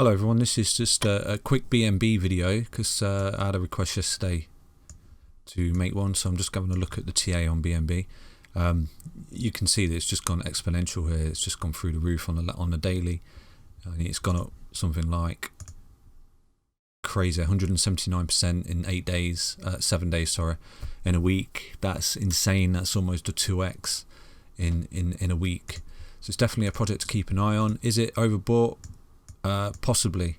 Hello everyone, this is just a quick BNB video because I had a request yesterday to make one, so I'm just having a look at the TA on BNB. You can see that it's just gone exponential here. It's just gone through the roof on the daily. It's gone up something like crazy, 179% in 8 days, 7 days, sorry, in a week. That's insane. That's almost a 2x in a week. So it's definitely a project to keep an eye on. Is it overbought? Possibly.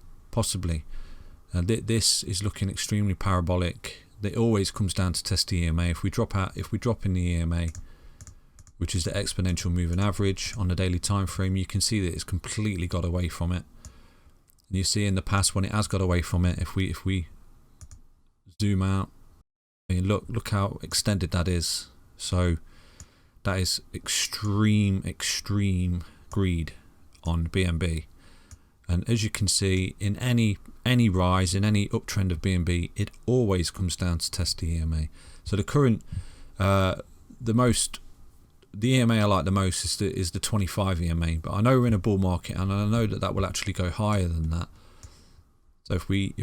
This is looking extremely parabolic. It always comes down to test the EMA. If we drop in the EMA, which is the exponential moving average on the daily time frame, you can see that it's completely got away from it. And you see in the past when it has got away from it, if we zoom out, I mean, look how extended that is. So that is extreme greed on BNB. And as you can see, in any rise, in any uptrend of BNB, it always comes down to test the EMA. So the current, the EMA I like the most is the 25 EMA. But I know we're in a bull market, and I know that will actually go higher than that. So if we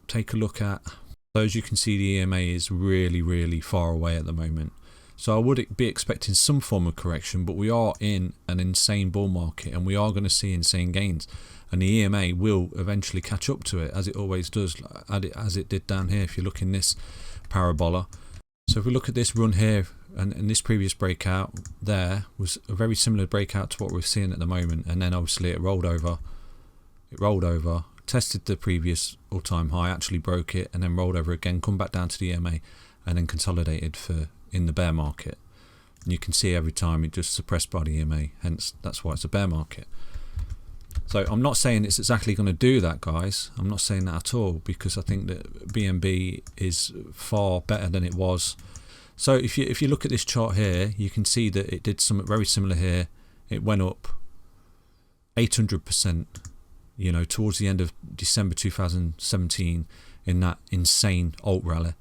take a look at, so as you can see, the EMA is really far away at the moment. So I would be expecting some form of correction, but we are in an insane bull market, and we are going to see insane gains. And the EMA will eventually catch up to it, as it always does, as it did down here if you look in this parabola. So if we look at this run here, and this previous breakout there was a very similar breakout to what we're seeing at the moment, and then obviously it rolled over, tested the previous all-time high, actually broke it, and then rolled over again, come back down to the EMA, and then consolidated in the bear market. And you can see every time it just suppressed by the EMA, hence that's why it's a bear market. So I'm not saying it's exactly going to do that, guys. I'm not saying that at all, because I think that BNB is far better than it was. So if you look at this chart here, you can see that it did something very similar here. It went up 800%, you know, towards the end of December 2017 in that insane alt rally.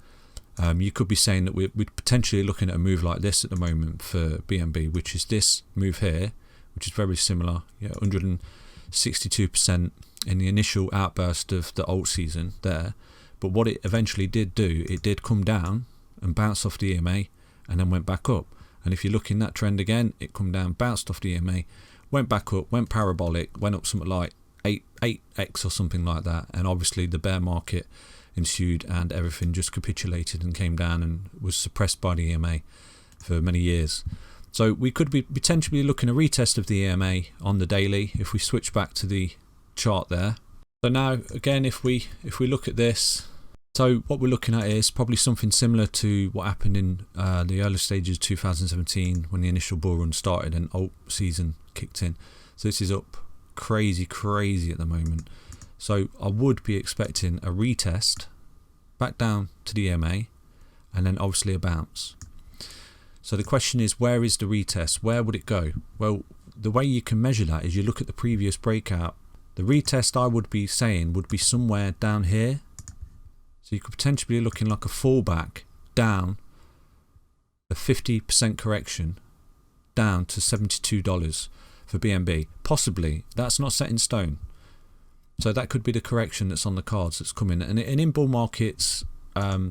You could be saying that we're potentially looking at a move like this at the moment for BNB, which is this move here, which is very similar. Yeah, 162% in the initial outburst of the alt season there. But what it eventually did do, it did come down and bounce off the EMA and then went back up. And if you look in that trend again, it come down, bounced off the EMA, went back up, went parabolic, went up something like 8x or something like that. And obviously the bear market ensued and everything just capitulated and came down and was suppressed by the EMA for many years. So we could be potentially looking at a retest of the EMA on the daily if we switch back to the chart there. So now again, if we look at this, so what we're looking at is probably something similar to what happened in the early stages of 2017 when the initial bull run started and alt season kicked in. So this is up crazy at the moment. So I would be expecting a retest back down to the EMA and then obviously a bounce. So the question is, where is the retest? Where would it go? Well, the way you can measure that is you look at the previous breakout. The retest, I would be saying, would be somewhere down here. So you could potentially be looking like a fallback down, a 50% correction down to $72 for BNB. Possibly. That's not set in stone. So that could be the correction that's on the cards that's coming. And in bull markets,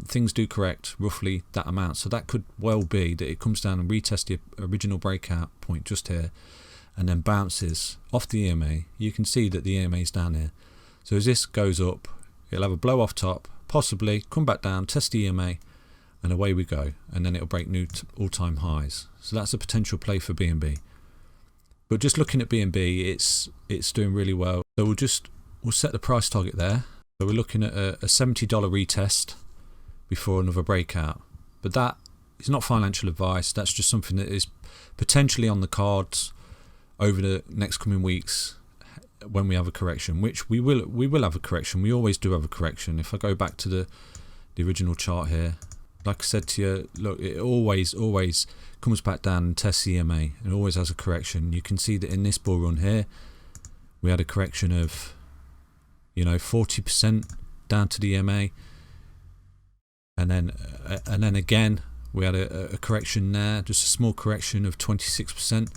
things do correct roughly that amount. So that could well be that it comes down and retests the original breakout point just here and then bounces off the EMA. You can see that the EMA is down here. So as this goes up, it'll have a blow off top, possibly come back down, test the EMA, and away we go. And then it'll break new all-time highs. So that's a potential play for BNB. But just looking at BNB, it's doing really well. So we'll set the price target there. So we're looking at a $70 retest before another breakout. But that is not financial advice. That's just something that is potentially on the cards over the next coming weeks when we have a correction, which we will have a correction. We always do have a correction. If I go back to the original chart here, like I said to you, look, it always comes back down and tests the EMA and always has a correction. You can see that in this bull run here, we had a correction of 40% down to the EMA, and then again we had a correction there, just a small correction of 26%, and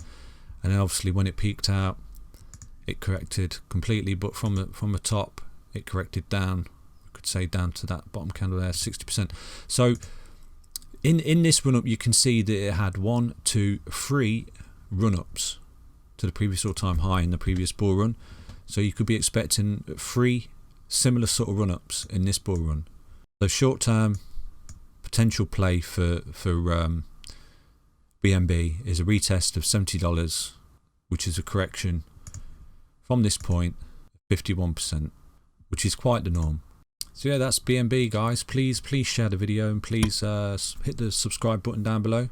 then obviously when it peaked out, it corrected completely, but from the top it corrected down. I could say down to that bottom candle there, 60%. So in this run up, you can see that it had 1, 2, 3 run ups to the previous all-time high in the previous bull run. So you could be expecting 3 similar sort of run ups in this bull run. So short term potential play for BNB is a retest of $70, which is a correction from this point 51%, which is quite the norm. So yeah, that's BNB, guys. Please share the video, and please hit the subscribe button down below.